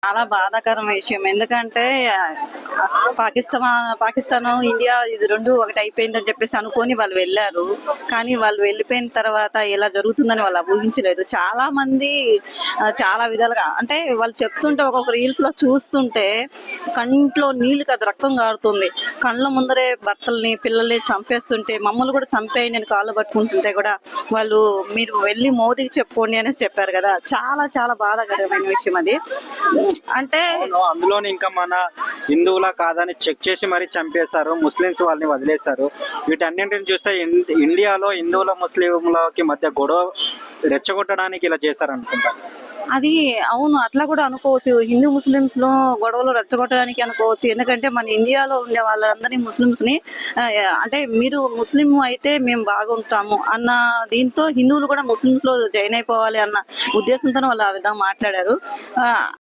చాలా బాధాకరం విషయం. ఎందుకంటే పాకిస్తాన్ ఇండియా ఇది రెండు ఒకటి అయిపోయిందని చెప్పేసి అనుకొని వాళ్ళు వెళ్ళారు. కానీ వాళ్ళు వెళ్ళిపోయిన తర్వాత ఇలా జరుగుతుందని వాళ్ళు ఊహించలేదు. చాలా మంది చాలా విధాలుగా అంటే వాళ్ళు చెప్తుంటే ఒక్కొక్క రీల్స్ లో చూస్తుంటే కంట్లో నీళ్లు కాదు రక్తం కారుతుంది. కళ్ళ ముందరే భర్తల్ని పిల్లల్ని చంపేస్తుంటే మమ్మల్ని కూడా చంపేయి నేను కాళ్ళు పట్టుకుంటుంటే కూడా వాళ్ళు మీరు వెళ్ళి మోదీకి చెప్పుకోండి అనేసి చెప్పారు కదా. చాలా చాలా బాధాకరమైన విషయం అది. అంటే అందులోని ఇంకా మన హిందువులా కాదని చెక్ చేసి మరీ చంపేశారు. ముస్లిమ్స్ వాళ్ళని వదిలేశారు. వీటన్నింటిని చూస్తే ఇండియాలో హిందువుల ముస్లింలకి మధ్య గొడవ రెచ్చగొట్టడానికి ఇలా చేశారనుకుంటారు. అది అవును, అట్లా కూడా అనుకోవచ్చు. హిందూ ముస్లిమ్స్ లో గొడవలు రెచ్చగొట్టడానికి అనుకోవచ్చు. ఎందుకంటే మన ఇండియాలో ఉండే వాళ్ళందరినీ ముస్లిమ్స్ ని అంటే మీరు ముస్లిం అయితే మేము బాగుంటాము అన్న దీంతో హిందువులు కూడా ముస్లిమ్స్ లో జాయిన్ అయిపోవాలి అన్న ఉద్దేశంతో వాళ్ళు ఆ విధంగా మాట్లాడారు.